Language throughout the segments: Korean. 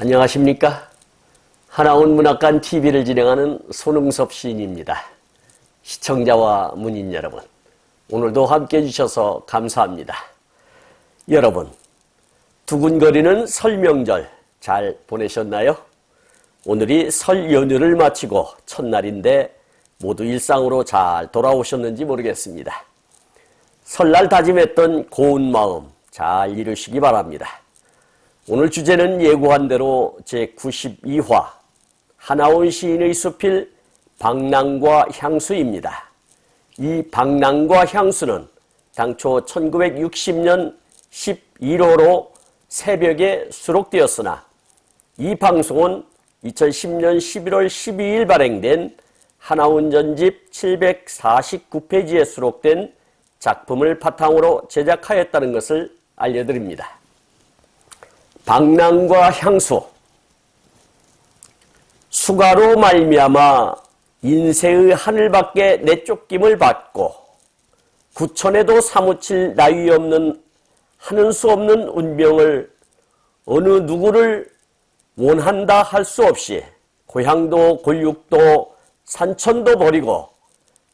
안녕하십니까? 하나원 문학관 TV를 진행하는 손흥섭 시인입니다. 시청자와 문인 여러분, 오늘도 함께 해주셔서 감사합니다. 여러분, 두근거리는 설 명절 잘 보내셨나요? 오늘이 설 연휴를 마치고 첫날인데 모두 일상으로 잘 돌아오셨는지 모르겠습니다. 설날 다짐했던 고운 마음 잘 이루시기 바랍니다. 오늘 주제는 예고한 대로 제92화 하나원 시인의 수필 방랑과 향수입니다. 이 방랑과 향수는 당초 1960년 11호로 새벽에 수록되었으나 이 방송은 2010년 11월 12일 발행된 하나원 전집 749페이지에 수록된 작품을 바탕으로 제작하였다는 것을 알려드립니다. 방랑과 향수. 수가로 말미암아 인세의 하늘밖에 내쫓김을 받고 구천에도 사무칠 나위 없는 하는 수 없는 운명을 어느 누구를 원한다 할 수 없이 고향도 골육도 산천도 버리고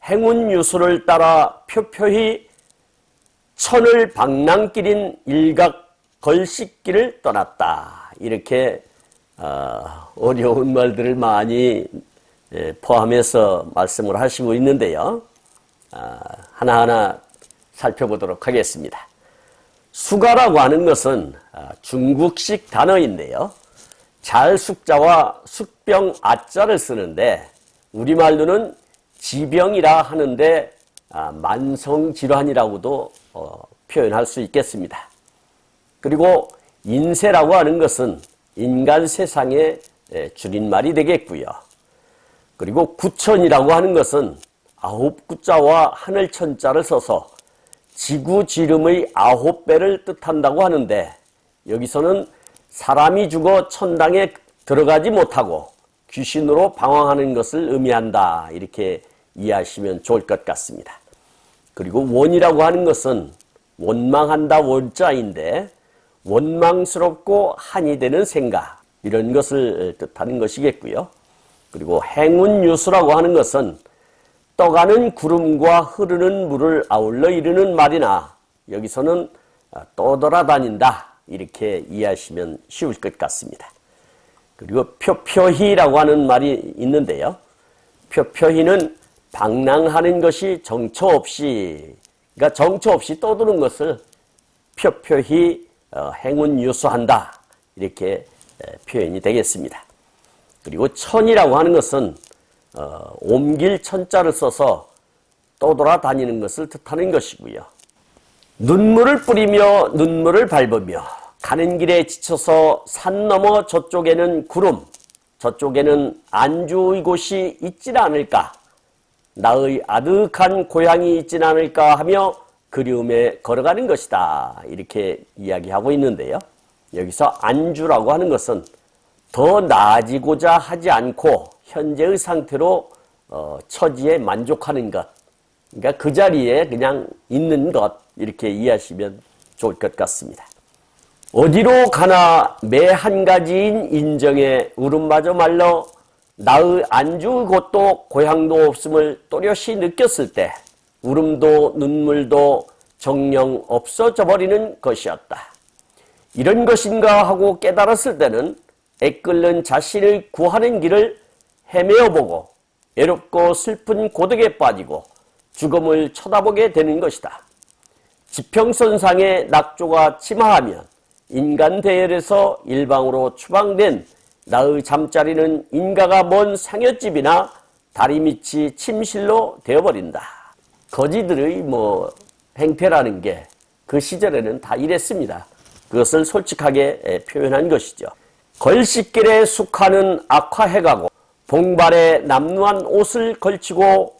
행운 유수를 따라 표표히 천을 방랑길인 일각 걸씻기를 떠났다. 이렇게 어려운 말들을 많이 포함해서 말씀을 하시고 있는데요. 하나하나 살펴보도록 하겠습니다. 수가라고 하는 것은 중국식 단어인데요. 잘 숙자와 숙병 아자를 쓰는데 우리말로는 지병이라 하는데 만성질환이라고도 표현할 수 있겠습니다. 그리고 인세라고 하는 것은 인간 세상의 줄임말이 되겠고요. 그리고 구천이라고 하는 것은 아홉 구자와 하늘 천자를 써서 지구 지름의 9배를 뜻한다고 하는데 여기서는 사람이 죽어 천당에 들어가지 못하고 귀신으로 방황하는 것을 의미한다. 이렇게 이해하시면 좋을 것 같습니다. 그리고 원이라고 하는 것은 원망한다 원자인데 원망스럽고 한이 되는 생각 이런 것을 뜻하는 것이겠고요. 그리고 행운유수라고 하는 것은 떠가는 구름과 흐르는 물을 아울러 이르는 말이나 여기서는 떠돌아다닌다 이렇게 이해하시면 쉬울 것 같습니다. 그리고 표표히라고 하는 말이 있는데요. 표표히는 방랑하는 것이 정처 없이 그러니까 정처 없이 떠도는 것을 표표히 행운유수한다 이렇게 표현이 되겠습니다. 그리고 천이라고 하는 것은 옮길 천자를 써서 떠돌아다니는 것을 뜻하는 것이고요. 눈물을 뿌리며 눈물을 밟으며 가는 길에 지쳐서 산 너머 저쪽에는 구름 저쪽에는 안주의 곳이 있지는 않을까 나의 아득한 고향이 있지는 않을까 하며 그리움에 걸어가는 것이다 이렇게 이야기하고 있는데요. 여기서 안주라고 하는 것은 더 나아지고자 하지 않고 현재의 상태로 처지에 만족하는 것 그러니까 그 자리에 그냥 있는 것 이렇게 이해하시면 좋을 것 같습니다. 어디로 가나 매 한 가지인 인정에 울음마저 말러 나의 안주의 곳도 고향도 없음을 또렷이 느꼈을 때 울음도 눈물도 정녕 없어져 버리는 것이었다. 이런 것인가 하고 깨달았을 때는 애끓는 자신을 구하는 길을 헤매어보고 외롭고 슬픈 고독에 빠지고 죽음을 쳐다보게 되는 것이다. 지평선상에 낙조가 침하하면 인간 대열에서 일방으로 추방된 나의 잠자리는 인가가 먼 상여집이나 다리 밑이 침실로 되어버린다. 거지들의 행태라는 게 그 시절에는 다 이랬습니다. 그것을 솔직하게 표현한 것이죠. 걸씻길에 숙하는 악화해가고 봉발에 남루한 옷을 걸치고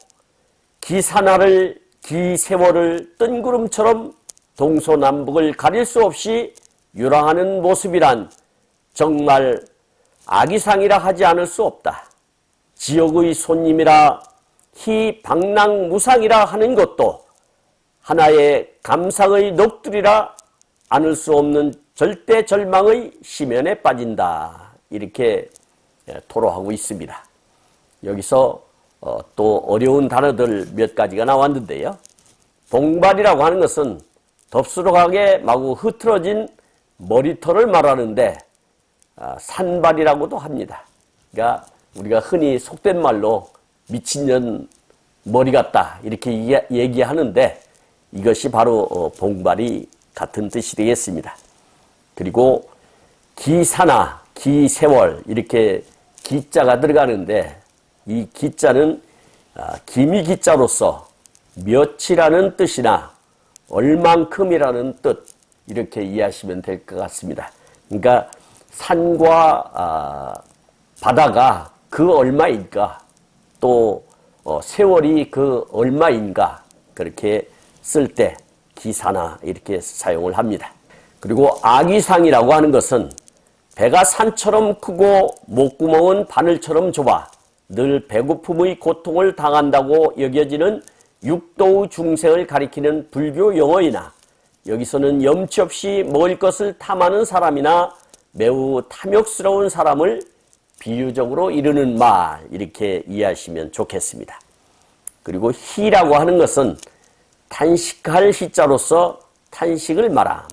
기사나를 기세월을 뜬구름처럼 동서남북을 가릴 수 없이 유랑하는 모습이란 정말 아기상이라 하지 않을 수 없다. 지옥의 손님이라 희방랑무상이라 하는 것도 하나의 감상의 넋두리라 않을 수 없는 절대 절망의 심연에 빠진다. 이렇게 토로하고 있습니다. 여기서 또 어려운 단어들 몇 가지가 나왔는데요. 봉발이라고 하는 것은 덥수룩하게 마구 흐트러진 머리털을 말하는데 산발이라고도 합니다. 그러니까 우리가 흔히 속된 말로 미친년 머리 같다 이렇게 얘기하는데 이것이 바로 봉발이 같은 뜻이 되겠습니다. 그리고 기사나 기세월 이렇게 기자가 들어가는데 이 기자는 기미 기자로서 몇이라는 뜻이나 얼만큼이라는 뜻 이렇게 이해하시면 될 것 같습니다. 그러니까 산과 바다가 그 얼마인가 또 세월이 그 얼마인가 그렇게 쓸 때 기사나 이렇게 사용을 합니다. 그리고 아기상이라고 하는 것은 배가 산처럼 크고 목구멍은 바늘처럼 좁아 늘 배고픔의 고통을 당한다고 여겨지는 육도의 중생을 가리키는 불교 용어이나 여기서는 염치 없이 먹을 것을 탐하는 사람이나 매우 탐욕스러운 사람을 비유적으로 이르는 말 이렇게 이해하시면 좋겠습니다. 그리고 희라고 하는 것은 탄식할 희자로서 탄식을 말함.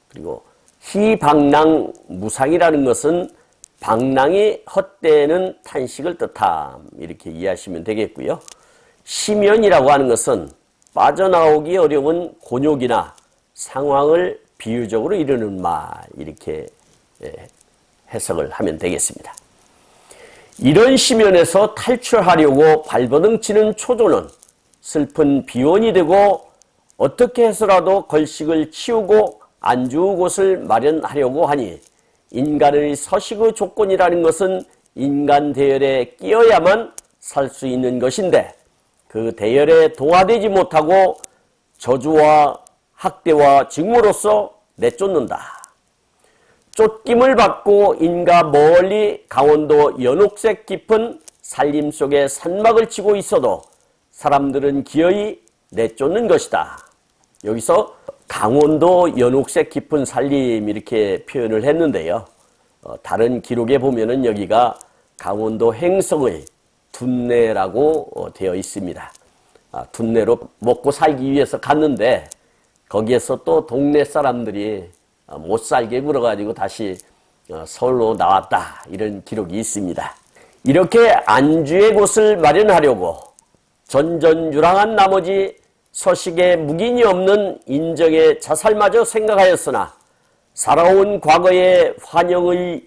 그리고 희방랑 무상이라는 것은 방랑이 헛되는 탄식을 뜻함 이렇게 이해하시면 되겠고요. 시면이라고 하는 것은 빠져나오기 어려운 곤욕이나 상황을 비유적으로 이르는 말 이렇게 해석을 하면 되겠습니다. 이런 시면에서 탈출하려고 발버둥치는 초조는 슬픈 비원이 되고 어떻게 해서라도 걸식을 치우고 안주의 곳을 마련하려고 하니 인간의 서식의 조건이라는 것은 인간 대열에 끼어야만 살 수 있는 것인데 그 대열에 동화되지 못하고 저주와 학대와 직무로서 내쫓는다. 쫓김을 받고 인가 멀리 강원도 연옥색 깊은 산림 속에 산막을 치고 있어도 사람들은 기어이 내쫓는 것이다. 여기서 강원도 연옥색 깊은 산림 이렇게 표현을 했는데요. 다른 기록에 보면은 여기가 강원도 행성의 둔내라고 되어 있습니다. 둔내로 먹고 살기 위해서 갔는데 거기에서 또 동네 사람들이 못 살게 굴어가지고 다시 서울로 나왔다 이런 기록이 있습니다. 이렇게 안주의 곳을 마련하려고 전전유랑한 나머지 서식에 묵인이 없는 인정의 자살마저 생각하였으나 살아온 과거의 환영의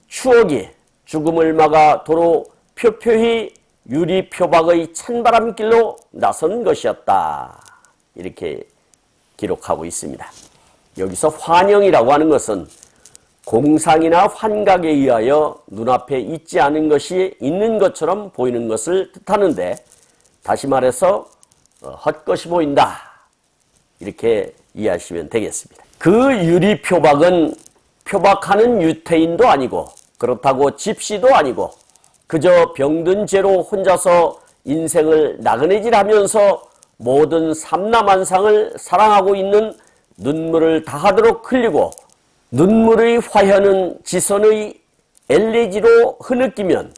추억이 죽음을 막아 도로 표표히 유리표박의 찬바람길로 나선 것이었다. 이렇게 기록하고 있습니다. 여기서 환영이라고 하는 것은 공상이나 환각에 의하여 눈앞에 있지 않은 것이 있는 것처럼 보이는 것을 뜻하는데 다시 말해서 헛것이 보인다. 이렇게 이해하시면 되겠습니다. 그 유리표박은 표박하는 유태인도 아니고 그렇다고 집시도 아니고 그저 병든 죄로 혼자서 인생을 나그네질하면서 모든 삼라만상을 사랑하고 있는 눈물을 다하도록 흘리고 눈물의 화현은 지선의 엘레지로 흐느끼면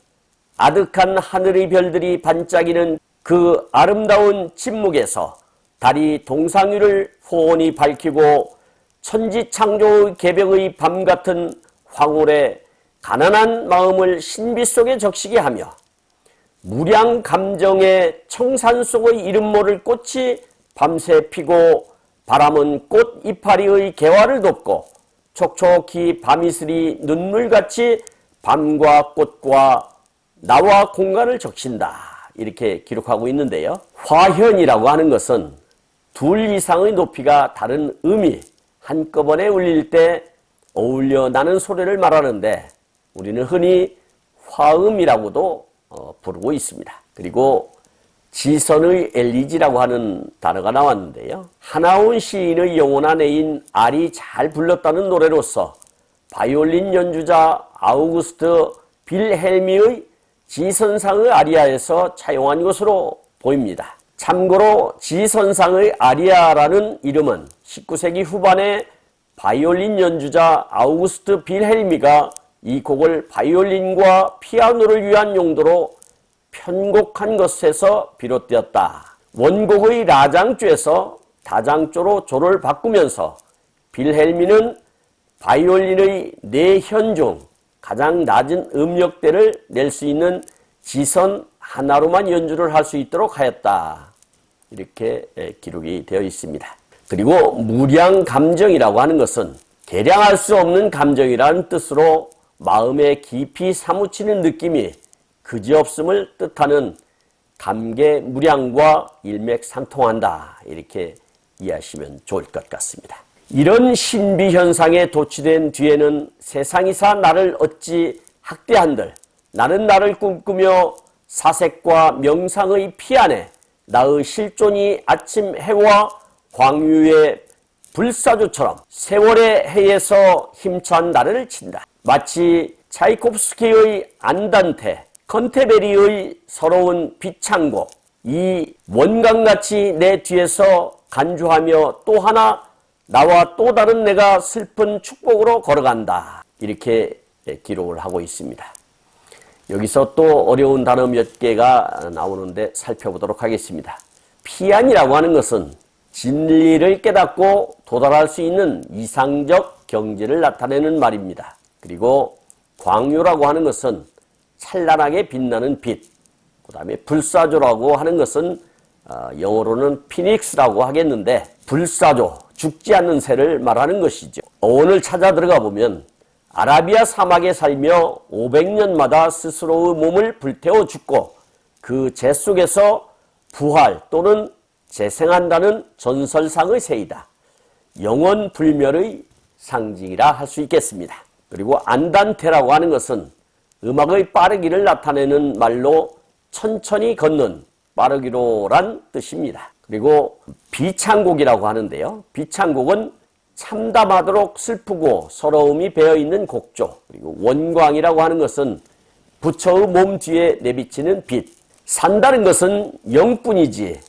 아득한 하늘의 별들이 반짝이는 그 아름다운 침묵에서 달이 동상유를 호온히 밝히고 천지창조의 개벽의 밤같은 황홀에 가난한 마음을 신비 속에 적시게 하며 무량 감정의 청산 속의 이름 모를 꽃이 밤새 피고 바람은 꽃 이파리의 개화를 돋고 촉촉히 밤이슬이 눈물같이 밤과 꽃과 나와 공간을 적신다. 이렇게 기록하고 있는데요. 화현이라고 하는 것은 둘 이상의 높이가 다른 음이 한꺼번에 울릴 때 어울려 나는 소리를 말하는데 우리는 흔히 화음이라고도 부르고 있습니다. 그리고 지선의 엘리지라고 하는 단어가 나왔는데요. 하나온 시인의 영혼한 애인 알이 잘 불렀다는 노래로서 바이올린 연주자 아우구스트 빌헬미의 지선상의 아리아에서 차용한 것으로 보입니다. 참고로 지선상의 아리아라는 이름은 19세기 후반에 바이올린 연주자 아우구스트 빌헬미가 이 곡을 바이올린과 피아노를 위한 용도로 편곡한 것에서 비롯되었다. 원곡의 라장조에서 다장조로 조를 바꾸면서 빌헬미는 바이올린의 내현 중 가장 낮은 음역대를 낼 수 있는 지선 하나로만 연주를 할 수 있도록 하였다. 이렇게 기록이 되어 있습니다. 그리고 무량 감정이라고 하는 것은 계량할 수 없는 감정이라는 뜻으로 마음에 깊이 사무치는 느낌이 그지없음을 뜻하는 감개무량과 일맥상통한다. 이렇게 이해하시면 좋을 것 같습니다. 이런 신비현상에 도취된 뒤에는 세상이사 나를 어찌 학대한들, 나는 나를 꿈꾸며 사색과 명상의 피 안에 나의 실존이 아침 해와 광유의 불사조처럼 세월의 해에서 힘찬 나를 친다. 마치 차이콥스키의 안단테, 컨테베리의 서러운 비창곡, 이 원강같이 내 뒤에서 간주하며 또 하나 나와 또 다른 내가 슬픈 축복으로 걸어간다. 이렇게 기록을 하고 있습니다. 여기서 또 어려운 단어 몇 개가 나오는데 살펴보도록 하겠습니다. 피안이라고 하는 것은 진리를 깨닫고 도달할 수 있는 이상적 경지를 나타내는 말입니다. 그리고 광유라고 하는 것은 찬란하게 빛나는 빛, 그 다음에 불사조라고 하는 것은 영어로는 피닉스라고 하겠는데 불사조, 죽지 않는 새를 말하는 것이죠. 어원을 찾아 들어가 보면 아라비아 사막에 살며 500년마다 스스로의 몸을 불태워 죽고 그 재 속에서 부활 또는 재생한다는 전설상의 새이다. 영원 불멸의 상징이라 할 수 있겠습니다. 그리고 안단테라고 하는 것은 음악의 빠르기를 나타내는 말로 천천히 걷는 빠르기로란 뜻입니다. 그리고 비창곡이라고 하는데요. 비창곡은 참담하도록 슬프고 서러움이 배어있는 곡조. 그리고 원광이라고 하는 것은 부처의 몸 뒤에 내비치는 빛. 산다는 것은 영뿐이지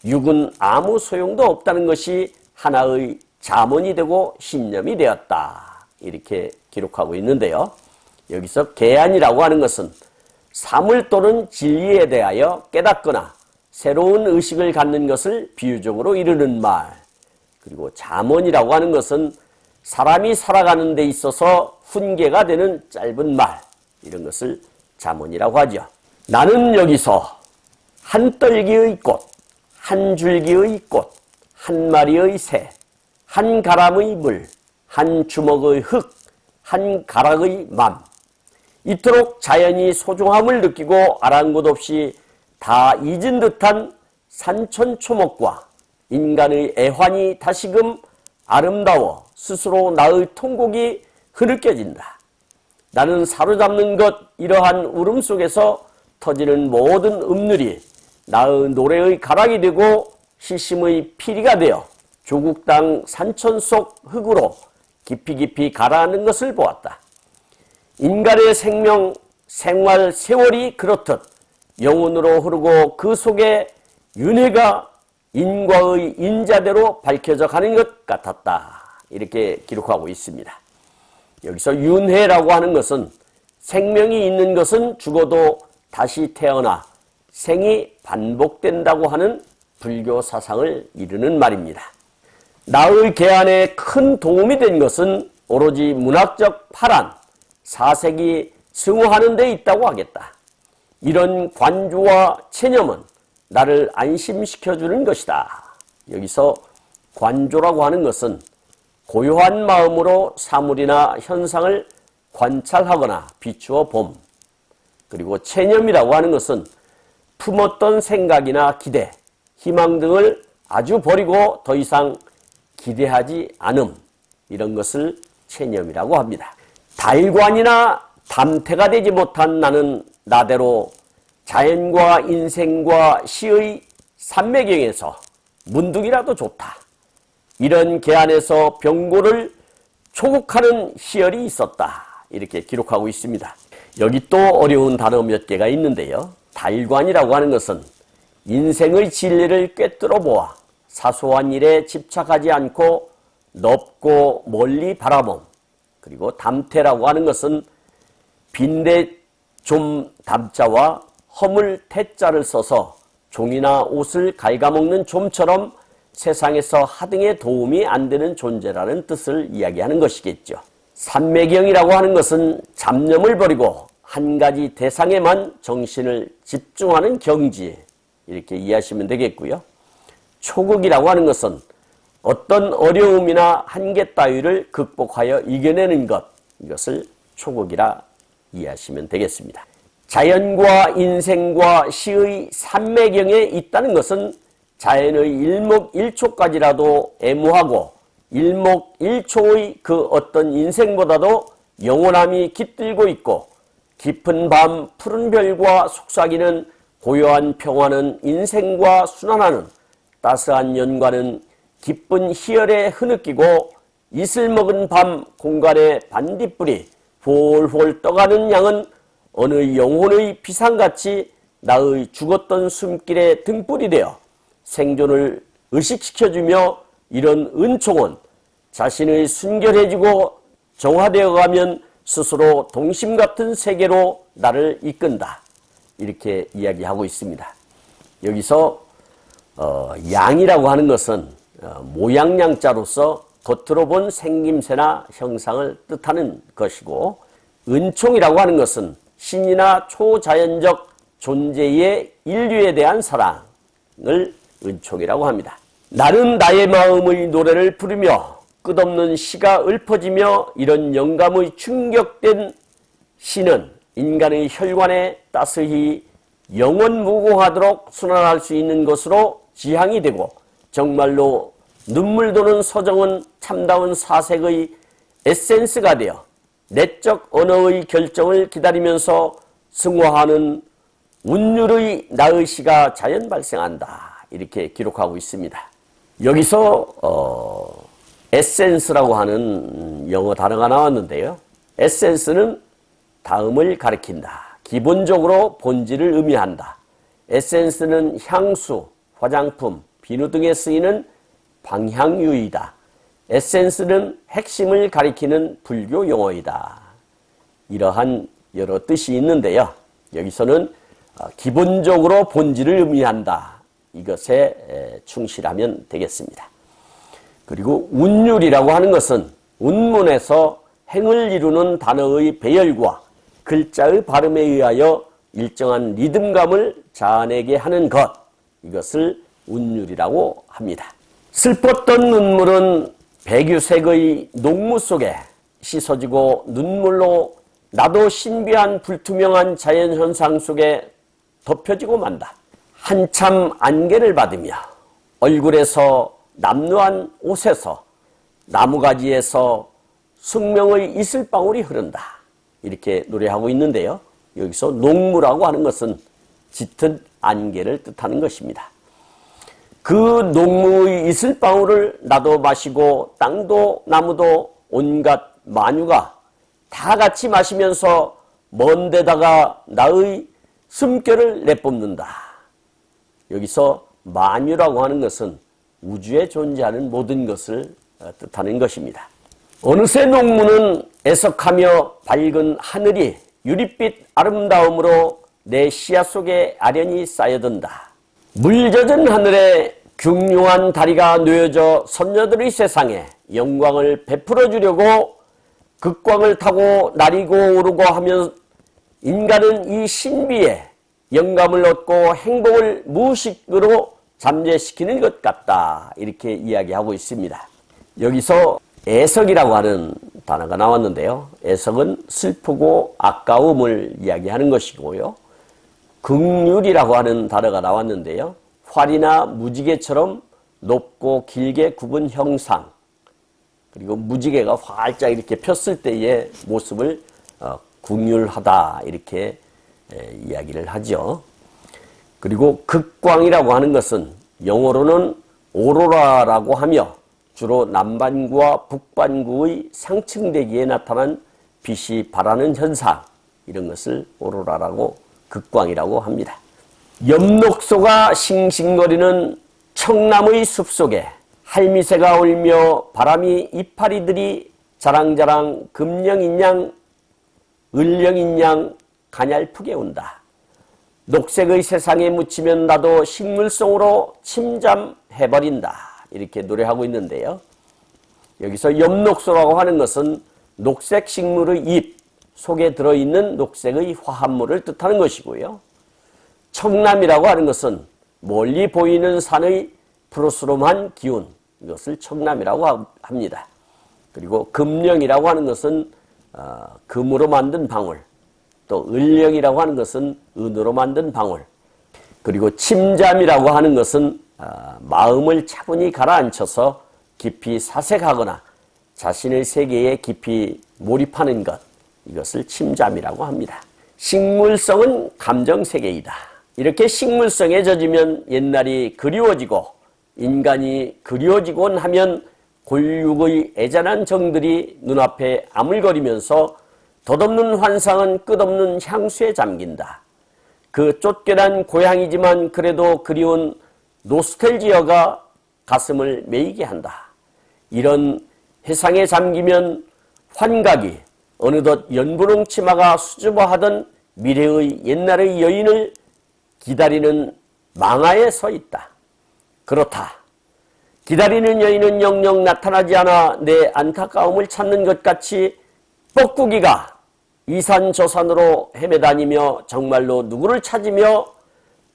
육은 아무 소용도 없다는 것이 하나의 잠언이 되고 신념이 되었다. 이렇게 기록하고 있는데요. 여기서 계안이라고 하는 것은 사물 또는 진리에 대하여 깨닫거나 새로운 의식을 갖는 것을 비유적으로 이르는 말. 그리고 잠언이라고 하는 것은 사람이 살아가는 데 있어서 훈계가 되는 짧은 말. 이런 것을 잠언이라고 하죠. 나는 여기서 한 떨기의 꽃, 한 줄기의 꽃, 한 마리의 새, 한 가람의 물, 한 주먹의 흙, 한 가락의 맘. 이토록 자연이 소중함을 느끼고 아랑곳 없이 다 잊은 듯한 산천초목과 인간의 애환이 다시금 아름다워 스스로 나의 통곡이 흐느껴진다. 나는 사로잡는 것 이러한 울음 속에서 터지는 모든 음률이 나의 노래의 가락이 되고 시심의 피리가 되어 조국 땅 산천 속 흙으로 깊이 깊이 가라앉는 것을 보았다. 인간의 생명, 생활, 세월이 그렇듯 영혼으로 흐르고 그 속에 윤회가 인과의 인자대로 밝혀져 가는 것 같았다. 이렇게 기록하고 있습니다. 여기서 윤회라고 하는 것은 생명이 있는 것은 죽어도 다시 태어나 생이 반복된다고 하는 불교 사상을 이르는 말입니다. 나의 개안에 큰 도움이 된 것은 오로지 문학적 파란, 사색이 승화하는 데 있다고 하겠다. 이런 관조와 체념은 나를 안심시켜주는 것이다. 여기서 관조라고 하는 것은 고요한 마음으로 사물이나 현상을 관찰하거나 비추어 봄. 그리고 체념이라고 하는 것은 품었던 생각이나 기대, 희망 등을 아주 버리고 더 이상 기대하지 않음. 이런 것을 체념이라고 합니다. 달관이나 담태가 되지 못한 나는 나대로 자연과 인생과 시의 삼매경에서 문득이라도 좋다. 이런 계안에서 병고를 초국하는 희열이 있었다. 이렇게 기록하고 있습니다. 여기 또 어려운 단어 몇 개가 있는데요. 달관이라고 하는 것은 인생의 진리를 꿰뚫어 보아 사소한 일에 집착하지 않고 넓고 멀리 바라봄. 그리고 담태라고 하는 것은 빈대 좀 담자와 허물 태자를 써서 종이나 옷을 갉아먹는 좀처럼 세상에서 하등의 도움이 안 되는 존재라는 뜻을 이야기하는 것이겠죠. 삼매경이라고 하는 것은 잡념을 버리고 한 가지 대상에만 정신을 집중하는 경지, 이렇게 이해하시면 되겠고요. 초극이라고 하는 것은 어떤 어려움이나 한계 따위를 극복하여 이겨내는 것, 이것을 초극이라 이해하시면 되겠습니다. 자연과 인생과 시의 삼매경에 있다는 것은 자연의 일목일초까지라도 애무하고 일목일초의 그 어떤 인생보다도 영원함이 깃들고 있고, 깊은 밤 푸른 별과 속삭이는 고요한 평화는 인생과 순환하는 따스한 연과는 기쁜 희열에 흐느끼고, 이슬 먹은 밤 공간의 반딧불이 홀홀 떠가는 양은 어느 영혼의 비상같이 나의 죽었던 숨길의 등불이 되어 생존을 의식시켜주며, 이런 은총은 자신의 순결해지고 정화되어 가면 스스로 동심 같은 세계로 나를 이끈다, 이렇게 이야기하고 있습니다. 여기서 양이라고 하는 것은 모양양자로서 겉으로 본 생김새나 형상을 뜻하는 것이고, 은총이라고 하는 것은 신이나 초자연적 존재의 인류에 대한 사랑을 은총이라고 합니다. 나는 나의 마음의 노래를 부르며 끝없는 시가 읊어지며, 이런 영감의 충격된 시는 인간의 혈관에 따스히 영원무궁하도록 순환할 수 있는 것으로 지향이 되고, 정말로 눈물 도는 서정은 참다운 사색의 에센스가 되어 내적 언어의 결정을 기다리면서 승화하는 운율의 나의 시가 자연 발생한다, 이렇게 기록하고 있습니다. 여기서 에센스라고 하는 영어 단어가 나왔는데요. 에센스는 다음을 가리킨다, 기본적으로 본질을 의미한다. 에센스는 향수, 화장품, 비누 등에 쓰이는 방향유이다. 에센스는 핵심을 가리키는 불교 용어이다. 이러한 여러 뜻이 있는데요. 여기서는 기본적으로 본질을 의미한다, 이것에 충실하면 되겠습니다. 그리고 운율이라고 하는 것은 운문에서 행을 이루는 단어의 배열과 글자의 발음에 의하여 일정한 리듬감을 자아내게 하는 것, 이것을 운율이라고 합니다. 슬펐던 눈물은 백유색의 녹무 속에 씻어지고 눈물로 나도 신비한 불투명한 자연현상 속에 덮여지고 만다. 한참 안개를 받으며 얼굴에서 남루한 옷에서 나무가지에서 숙명의 이슬방울이 흐른다, 이렇게 노래하고 있는데요. 여기서 녹무라고 하는 것은 짙은 안개를 뜻하는 것입니다. 그 녹무의 이슬방울을 나도 마시고 땅도 나무도 온갖 만유가 다 같이 마시면서 먼 데다가 나의 숨결을 내뿜는다. 여기서 만유라고 하는 것은 우주에 존재하는 모든 것을 뜻하는 것입니다. 어느새 녹무는 애석하며 밝은 하늘이 유릿빛 아름다움으로 내 시야 속에 아련히 쌓여든다. 물 젖은 하늘에 균흉한 다리가 놓여져 선녀들의 세상에 영광을 베풀어 주려고 극광을 타고 나리고 오르고 하면 인간은 이 신비에 영감을 얻고 행복을 무의식으로 잠재시키는 것 같다, 이렇게 이야기하고 있습니다. 여기서 애석이라고 하는 단어가 나왔는데요. 애석은 슬프고 아까움을 이야기하는 것이고요. 극률이라고 하는 단어가 나왔는데요. 활이나 무지개처럼 높고 길게 굽은 형상, 그리고 무지개가 활짝 이렇게 폈을 때의 모습을 극률하다, 이렇게 이야기를 하죠. 그리고 극광이라고 하는 것은 영어로는 오로라라고 하며 주로 남반구와 북반구의 상층대기에 나타난 빛이 발하는 현상, 이런 것을 오로라라고, 극광이라고 합니다. 엽록소가 싱싱거리는 청나무의 숲속에 할미새가 울며 바람이 이파리들이 자랑자랑 금령인양 을령인 양 가냘프게 운다. 녹색의 세상에 묻히면 나도 식물성으로 침잠해버린다. 이렇게 노래하고 있는데요. 여기서 엽록소라고 하는 것은 녹색 식물의 잎 속에 들어있는 녹색의 화합물을 뜻하는 것이고요. 청남이라고 하는 것은 멀리 보이는 산의 푸르스름한 기운, 이것을 청남이라고 합니다. 그리고 금령이라고 하는 것은 금으로 만든 방울, 또 을령이라고 하는 것은 은으로 만든 방울, 그리고 침잠이라고 하는 것은 마음을 차분히 가라앉혀서 깊이 사색하거나 자신의 세계에 깊이 몰입하는 것, 이것을 침잠이라고 합니다. 식물성은 감정세계이다. 이렇게 식물성에 젖으면 옛날이 그리워지고 인간이 그리워지곤 하면 골육의 애잔한 정들이 눈앞에 아물거리면서 덧없는 환상은 끝없는 향수에 잠긴다. 그 쫓겨난 고향이지만 그래도 그리운 노스텔지어가 가슴을 메이게 한다. 이런 회상에 잠기면 환각이 어느덧 연분홍 치마가 수줍어하던 미래의 옛날의 여인을 기다리는 망아에 서 있다. 그렇다. 기다리는 여인은 영영 나타나지 않아 내 안타까움을 찾는 것 같이 뻐꾸기가 이산 저 산으로 헤매다니며 정말로 누구를 찾으며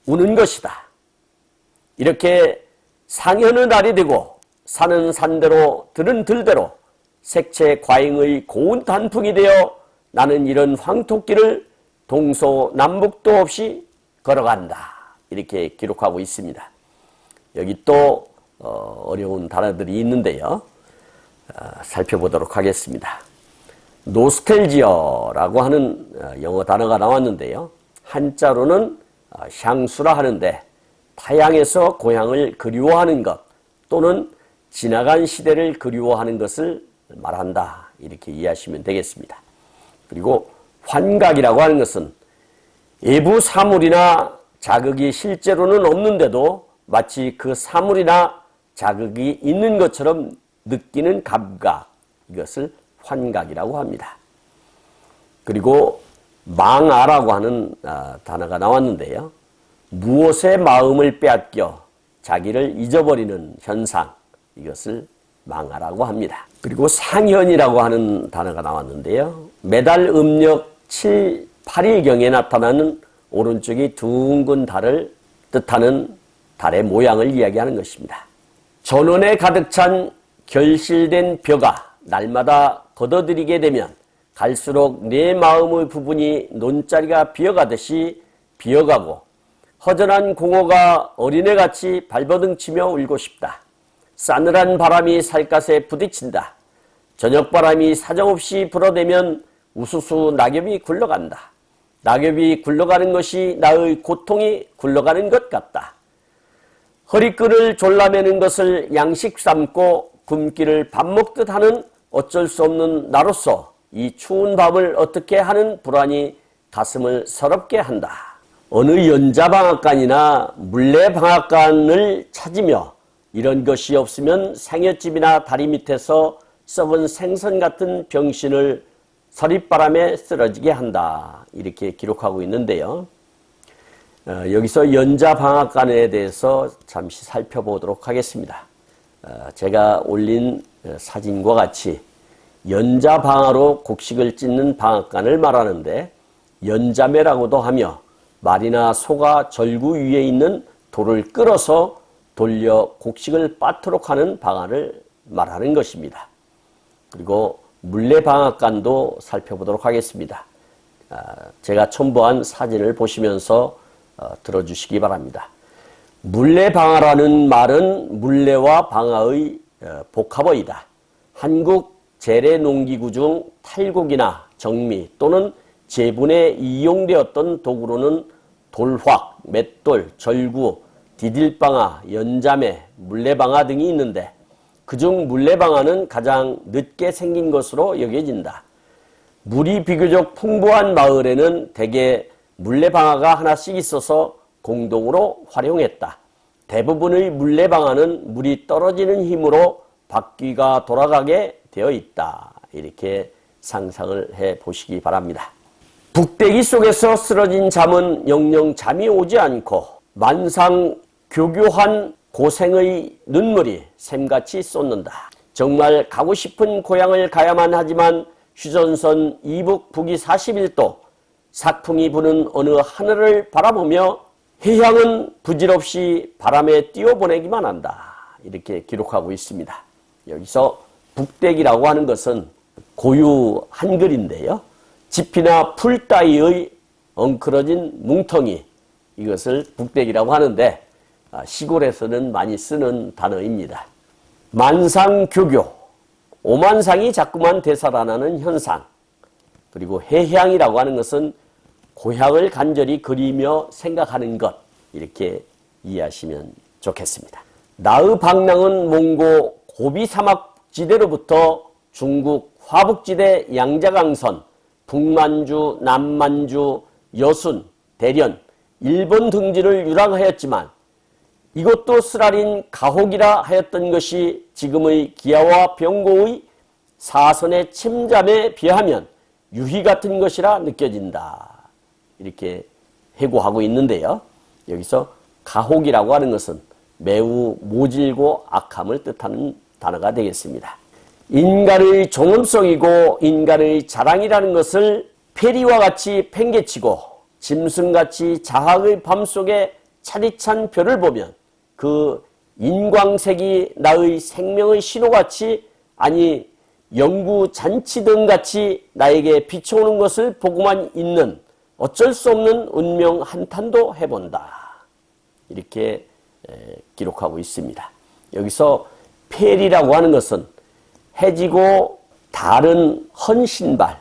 우는 것이다. 이렇게 상현의 날이 되고 산은 산대로 들은 들대로 색채 과잉의 고운 단풍이 되어 나는 이런 황토길을 동서남북도 없이 걸어간다. 이렇게 기록하고 있습니다. 여기 또 어려운 단어들이 있는데요. 살펴보도록 하겠습니다. 노스텔지어라고 하는 영어 단어가 나왔는데요. 한자로는 향수라 하는데 타향에서 고향을 그리워하는 것 또는 지나간 시대를 그리워하는 것을 말한다. 이렇게 이해하시면 되겠습니다. 그리고 환각이라고 하는 것은 외부 사물이나 자극이 실제로는 없는데도 마치 그 사물이나 자극이 있는 것처럼 느끼는 감각, 이것을 환각이라고 합니다. 그리고 망아라고 하는 단어가 나왔는데요. 무엇의 마음을 빼앗겨 자기를 잊어버리는 현상, 이것을 망아라고 합니다. 그리고 상현이라고 하는 단어가 나왔는데요. 매달 음력 7, 8일경에 나타나는 오른쪽이 둥근 달을 뜻하는 달의 모양을 이야기하는 것입니다. 전원에 가득 찬 결실된 벼가 날마다 걷어들이게 되면 갈수록 내 마음의 부분이 논자리가 비어가듯이 비어가고 허전한 공허가 어린애같이 발버둥치며 울고 싶다. 싸늘한 바람이 살갗에 부딪힌다. 저녁바람이 사정없이 불어대면 우수수 낙엽이 굴러간다. 낙엽이 굴러가는 것이 나의 고통이 굴러가는 것 같다. 허리끈을 졸라매는 것을 양식 삼고 굶기를 밥 먹듯 하는 어쩔 수 없는 나로서 이 추운 밤을 어떻게 하는 불안이 가슴을 서럽게 한다. 어느 연자방앗간이나 물레방앗간을 찾으며 이런 것이 없으면 생옅집이나 다리 밑에서 썩은 생선 같은 병신을 서릿바람에 쓰러지게 한다. 이렇게 기록하고 있는데요. 여기서 연자방앗간에 대해서 잠시 살펴보도록 하겠습니다. 제가 올린 사진과 같이 연자방아로 곡식을 찢는 방앗간을 말하는데 연자매라고도 하며 말이나 소가 절구 위에 있는 돌을 끌어서 돌려 곡식을 빠트록 하는 방아를 말하는 것입니다. 그리고 물레방앗간도 살펴보도록 하겠습니다. 제가 첨부한 사진을 보시면서 들어주시기 바랍니다. 물레방아라는 말은 물레와 방아의 복합어이다. 한국 재래농기구 중 탈곡이나 정미 또는 제분에 이용되었던 도구로는 돌확, 맷돌, 절구, 디딜방아, 연자매, 물레방아 등이 있는데 그중 물레방아는 가장 늦게 생긴 것으로 여겨진다. 물이 비교적 풍부한 마을에는 대개 물레방아가 하나씩 있어서 공동으로 활용했다. 대부분의 물레방아는 물이 떨어지는 힘으로 바퀴가 돌아가게 되어 있다. 이렇게 상상을 해 보시기 바랍니다. 북대기 속에서 쓰러진 잠은 영영 잠이 오지 않고 만상 교교한 고생의 눈물이 샘같이 쏟는다. 정말 가고 싶은 고향을 가야만 하지만 휴전선 이북 북위 41도 사풍이 부는 어느 하늘을 바라보며 해향은 부질없이 바람에 띄워보내기만 한다. 이렇게 기록하고 있습니다. 여기서 북대기라고 하는 것은 고유 한글인데요. 지피나 풀 따위의 엉클어진 뭉텅이, 이것을 북대기라고 하는데 시골에서는 많이 쓰는 단어입니다. 만상교교, 오만상이 자꾸만 되살아나는 현상, 그리고 해향이라고 하는 것은 고향을 간절히 그리며 생각하는 것, 이렇게 이해하시면 좋겠습니다. 나의 방랑은 몽고 고비 사막지대로부터 중국 화북지대 양자강선, 북만주, 남만주, 여순, 대련, 일본 등지를 유랑하였지만 이것도 쓰라린 가혹이라 하였던 것이 지금의 기아와 병고의 사선의 침잠에 비하면 유희 같은 것이라 느껴진다. 이렇게 해고하고 있는데요. 여기서 가혹이라고 하는 것은 매우 모질고 악함을 뜻하는 단어가 되겠습니다. 인간의 종음성이고 인간의 자랑이라는 것을 페리와 같이 팽개치고 짐승같이 자학의 밤속에 차디찬 별을 보면 그 인광색이 나의 생명의 신호같이, 아니 영구 잔치등같이 나에게 비춰오는 것을 보고만 있는 어쩔 수 없는 운명 한탄도 해본다. 이렇게 기록하고 있습니다. 여기서 폐리라고 하는 것은 해지고 다른 헌신발,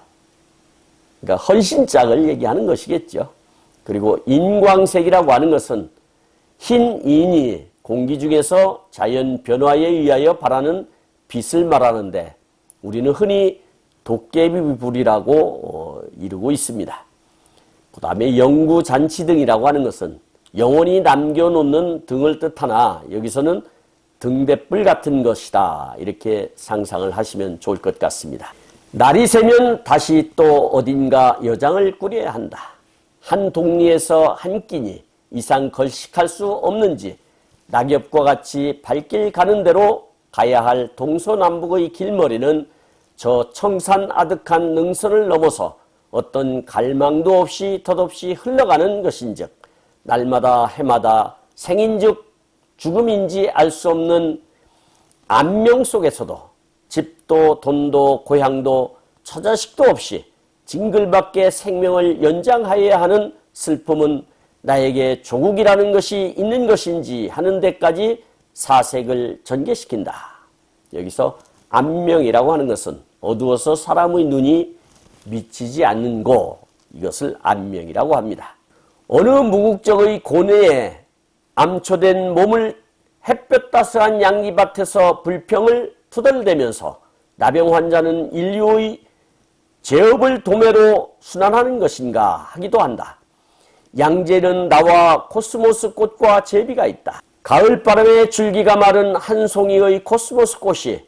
그러니까 헌신짝을 얘기하는 것이겠죠. 그리고 인광색이라고 하는 것은 흰 인이 공기 중에서 자연 변화에 의하여 발하는 빛을 말하는데 우리는 흔히 도깨비불이라고 이루고 있습니다. 그 다음에 영구잔치등이라고 하는 것은 영원히 남겨놓는 등을 뜻하나 여기서는 등대불 같은 것이다. 이렇게 상상을 하시면 좋을 것 같습니다. 날이 새면 다시 또 어딘가 여장을 꾸려야 한다. 한 동리에서 한 끼니 이상 걸식할 수 없는지 낙엽과 같이 발길 가는 대로 가야 할 동서남북의 길머리는 저 청산 아득한 능선을 넘어서 어떤 갈망도 없이 덧없이 흘러가는 것인즉 날마다 해마다 생인즉 죽음인지 알 수 없는 안명 속에서도 집도 돈도 고향도 처자식도 없이 징글밖에 생명을 연장하여야 하는 슬픔은 나에게 조국이라는 것이 있는 것인지 하는 데까지 사색을 전개시킨다. 여기서 안명이라고 하는 것은 어두워서 사람의 눈이 미치지 않는 곳, 이것을 안명이라고 합니다. 어느 무국적의 고뇌에 암초된 몸을 햇볕 따스한 양리밭에서 불평을 투덜대면서 나병 환자는 인류의 제업을 도매로 순환하는 것인가 하기도 한다. 양재는 나와 코스모스 꽃과 제비가 있다. 가을바람에 줄기가 마른 한 송이의 코스모스 꽃이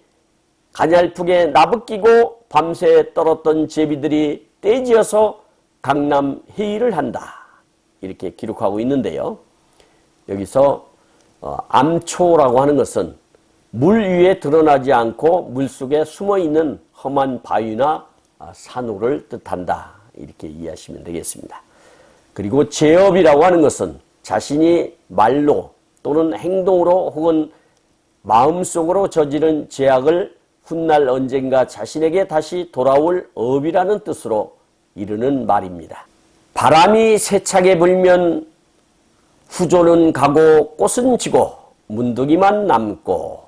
가냘프게 나부끼고 밤새 떨었던 제비들이 떼지어서 강남 회의를 한다. 이렇게 기록하고 있는데요. 여기서 암초라고 하는 것은 물 위에 드러나지 않고 물속에 숨어있는 험한 바위나 산호를 뜻한다. 이렇게 이해하시면 되겠습니다. 그리고 제업이라고 하는 것은 자신이 말로 또는 행동으로 혹은 마음속으로 저지른 죄악을 훗날 언젠가 자신에게 다시 돌아올 업이라는 뜻으로 이르는 말입니다. 바람이 세차게 불면 후조는 가고 꽃은 지고 문득이만 남고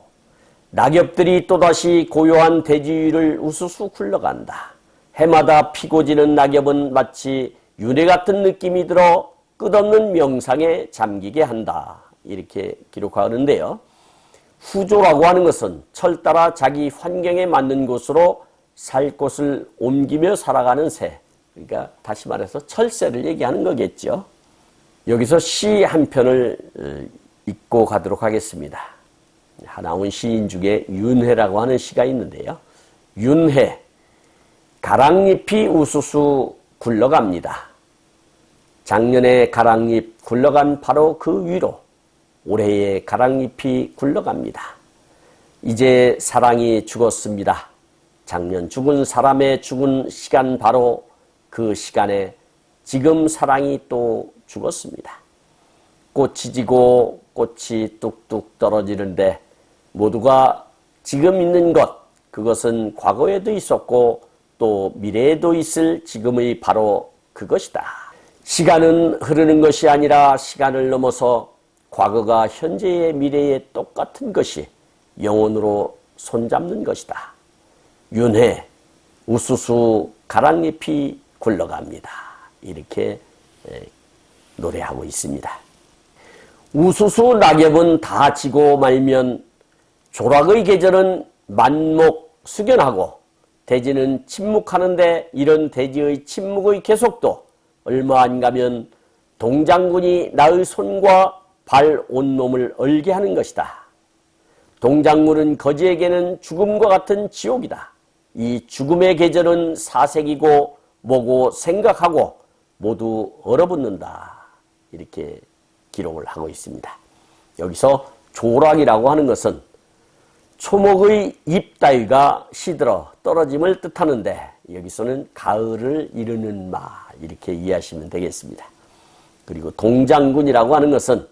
낙엽들이 또다시 고요한 대지 위를 우수수 굴러간다. 해마다 피고 지는 낙엽은 마치 윤회 같은 느낌이 들어 끝없는 명상에 잠기게 한다. 이렇게 기록하는데요. 후조라고 하는 것은 철 따라 자기 환경에 맞는 곳으로 살 곳을 옮기며 살아가는 새. 그러니까 다시 말해서 철새를 얘기하는 거겠죠. 여기서 시 한 편을 읽고 가도록 하겠습니다. 나온 시인 중에 윤회라고 하는 시가 있는데요. 윤회, 가랑잎이 우수수 굴러갑니다. 작년에 가랑잎 굴러간 바로 그 위로 올해의 가랑잎이 굴러갑니다. 이제 사랑이 죽었습니다. 작년 죽은 사람의 죽은 시간 바로 그 시간에 지금 사랑이 또 죽었습니다. 꽃이 지고 꽃이 뚝뚝 떨어지는데 모두가 지금 있는 것, 그것은 과거에도 있었고 또 미래에도 있을 지금의 바로 그것이다. 시간은 흐르는 것이 아니라 시간을 넘어서 과거가 현재의 미래의 똑같은 것이 영원으로 손잡는 것이다. 윤회, 우수수 가랑잎이 굴러갑니다. 이렇게 노래하고 있습니다. 우수수 낙엽은 다 지고 말면 조락의 계절은 만목 숙연하고 대지는 침묵하는데 이런 대지의 침묵의 계속도 얼마 안 가면 동장군이 나의 손과 발 온몸을 얼게 하는 것이다. 동작물은 거지에게는 죽음과 같은 지옥이다. 이 죽음의 계절은 사색이고 뭐고 생각하고 모두 얼어붙는다. 이렇게 기록을 하고 있습니다. 여기서 조락이라고 하는 것은 초목의 잎 따위가 시들어 떨어짐을 뜻하는데 여기서는 가을을 이르는 마 이렇게 이해하시면 되겠습니다. 그리고 동장군이라고 하는 것은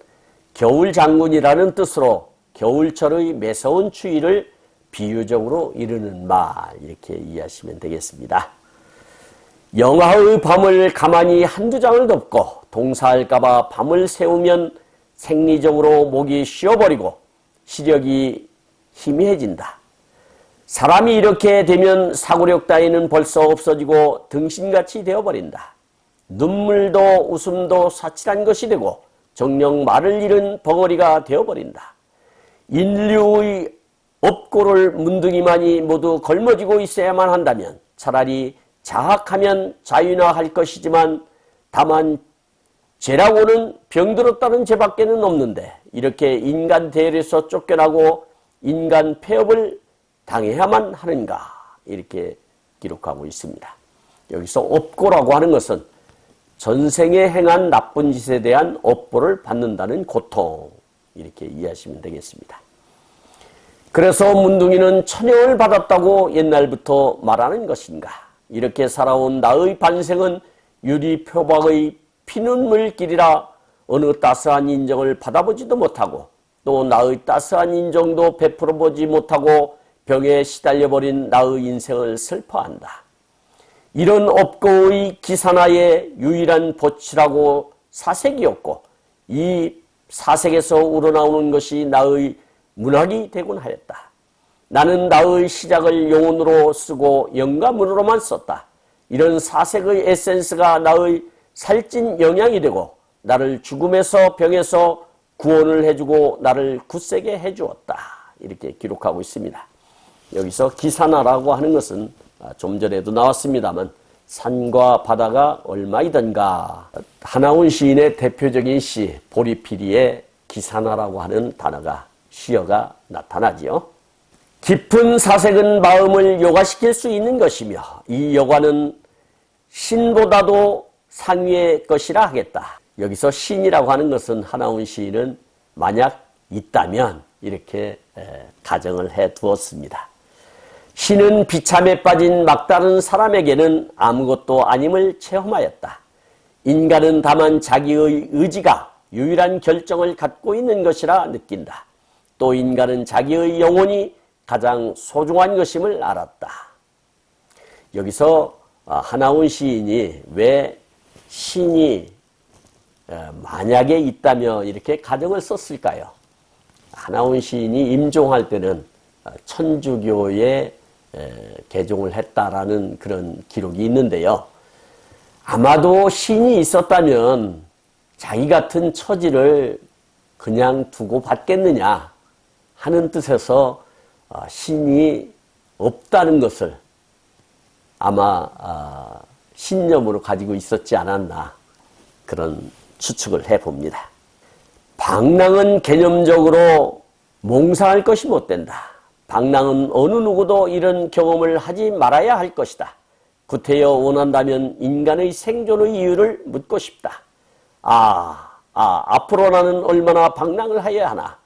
겨울장군이라는 뜻으로 겨울철의 매서운 추위를 비유적으로 이르는 마 이렇게 이해하시면 되겠습니다. 영하의 밤을 가만히 한두 장을 덮고 동사할까봐 밤을 새우면 생리적으로 목이 쉬어버리고 시력이 희미해진다. 사람이 이렇게 되면 사고력 따위는 벌써 없어지고 등신같이 되어버린다. 눈물도 웃음도 사칠한 것이 되고 정녕 말을 잃은 벙어리가 되어버린다. 인류의 업고를 문둥이만이 모두 걸머지고 있어야만 한다면 차라리 자학하면 자유나할 것이지만 다만 죄라고는 병들었다는 죄밖에는 없는데 이렇게 인간 대열에서 쫓겨나고 인간 폐업을 당해야만 하는가 이렇게 기록하고 있습니다. 여기서 업고라고 하는 것은 전생에 행한 나쁜 짓에 대한 업보를 받는다는 고통 이렇게 이해하시면 되겠습니다. 그래서 문둥이는 천형을 받았다고 옛날부터 말하는 것인가. 이렇게 살아온 나의 반생은 유리표박의 피눈물길이라 어느 따스한 인정을 받아보지도 못하고 또 나의 따스한 인정도 베풀어보지 못하고 병에 시달려버린 나의 인생을 슬퍼한다. 이런 업고의 기사나의 유일한 보치라고 사색이었고 이 사색에서 우러나오는 것이 나의 문학이 되곤 하였다. 나는 나의 시작을 영혼으로 쓰고 영감으로만 썼다. 이런 사색의 에센스가 나의 살찐 영양이 되고 나를 죽음에서 병에서 구원을 해주고 나를 굳세게 해주었다. 이렇게 기록하고 있습니다. 여기서 기사나라고 하는 것은 좀 전에도 나왔습니다만 산과 바다가 얼마이던가. 하나운 시인의 대표적인 시 보리피리의 기사나라고 하는 단어가 시어가 나타나지요. 깊은 사색은 마음을 요가시킬 수 있는 것이며 이 요가는 신보다도 상위의 것이라 하겠다. 여기서 신이라고 하는 것은 하나운 시인은 만약 있다면 이렇게 가정을 해 두었습니다. 신은 비참에 빠진 막다른 사람에게는 아무것도 아님을 체험하였다. 인간은 다만 자기의 의지가 유일한 결정을 갖고 있는 것이라 느낀다. 또 인간은 자기의 영혼이 가장 소중한 것임을 알았다. 여기서 하나운 시인이 왜 신이 만약에 있다며 이렇게 가정을 썼을까요? 하나운 시인이 임종할 때는 천주교에 개종을 했다라는 그런 기록이 있는데요. 아마도 신이 있었다면 자기 같은 처지를 그냥 두고 받겠느냐 하는 뜻에서 신이 없다는 것을 아마 신념으로 가지고 있었지 않았나 그런 추측을 해봅니다. 방랑은 개념적으로 몽상할 것이 못된다. 방랑은 어느 누구도 이런 경험을 하지 말아야 할 것이다. 구태여 원한다면 인간의 생존의 이유를 묻고 싶다. 앞으로 나는 얼마나 방랑을 하여야 하나.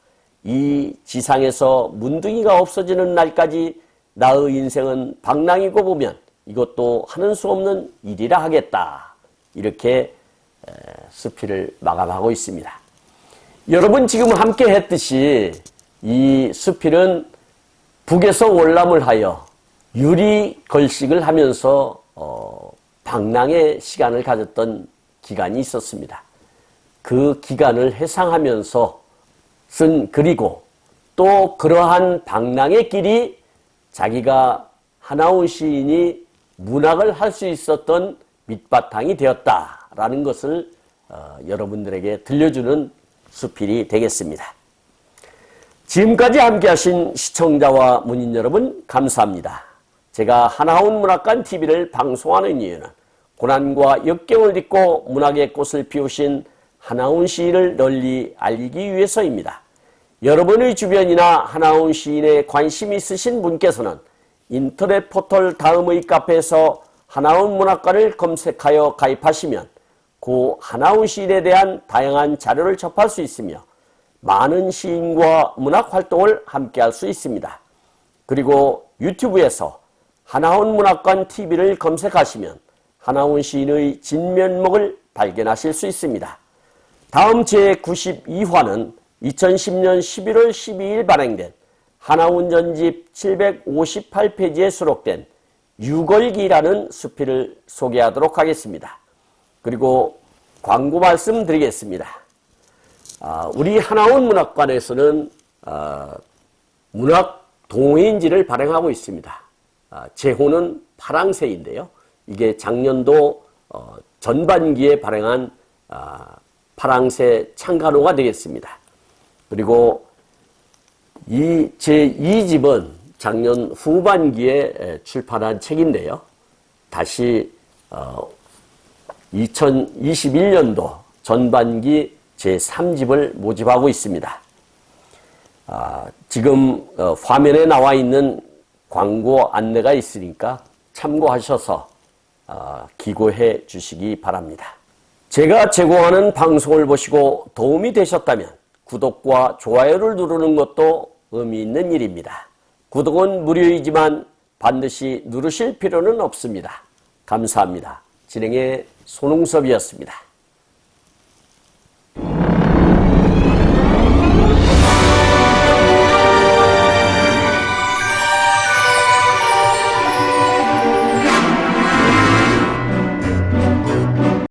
이 지상에서 문둥이가 없어지는 날까지 나의 인생은 방랑이고 보면 이것도 하는 수 없는 일이라 하겠다. 이렇게 수필을 마감하고 있습니다. 여러분 지금 함께 했듯이 이 수필은 북에서 월남을 하여 유리 걸식을 하면서 방랑의 시간을 가졌던 기간이 있었습니다. 그 기간을 회상하면서 쓴 글이고 또 그러한 방랑의 길이 자기가 하나훈 시인이 문학을 할 수 있었던 밑바탕이 되었다라는 것을 여러분들에게 들려주는 수필이 되겠습니다. 지금까지 함께하신 시청자와 문인 여러분 감사합니다. 제가 하나훈 문학관 TV를 방송하는 이유는 고난과 역경을 딛고 문학의 꽃을 피우신 하나훈 시인을 널리 알리기 위해서입니다. 여러분의 주변이나 하나훈 시인에 관심이 있으신 분께서는 인터넷 포털 다음의 카페에서 하나훈 문학관을 검색하여 가입하시면 고 하나훈 시인에 대한 다양한 자료를 접할 수 있으며 많은 시인과 문학 활동을 함께 할 수 있습니다. 그리고 유튜브에서 하나훈 문학관 TV를 검색하시면 하나훈 시인의 진면목을 발견하실 수 있습니다. 다음 제92화는 2010년 11월 12일 발행된 하나훈 전집 758페이지에 수록된 유걸기라는 수필을 소개하도록 하겠습니다. 그리고 광고 말씀 드리겠습니다. 우리 하나훈 문학관에서는 문학 동호인지를 발행하고 있습니다. 제호는 파랑새인데요. 이게 작년도 전반기에 발행한 파랑새 창간호가 되겠습니다. 그리고 이 제2집은 작년 후반기에 출판한 책인데요. 다시 2021년도 전반기 제3집을 모집하고 있습니다. 지금 화면에 나와 있는 광고 안내가 있으니까 참고하셔서 기고해 주시기 바랍니다. 제가 제공하는 방송을 보시고 도움이 되셨다면 구독과 좋아요를 누르는 것도 의미 있는 일입니다. 구독은 무료이지만 반드시 누르실 필요는 없습니다. 감사합니다. 진행의 손웅섭이었습니다.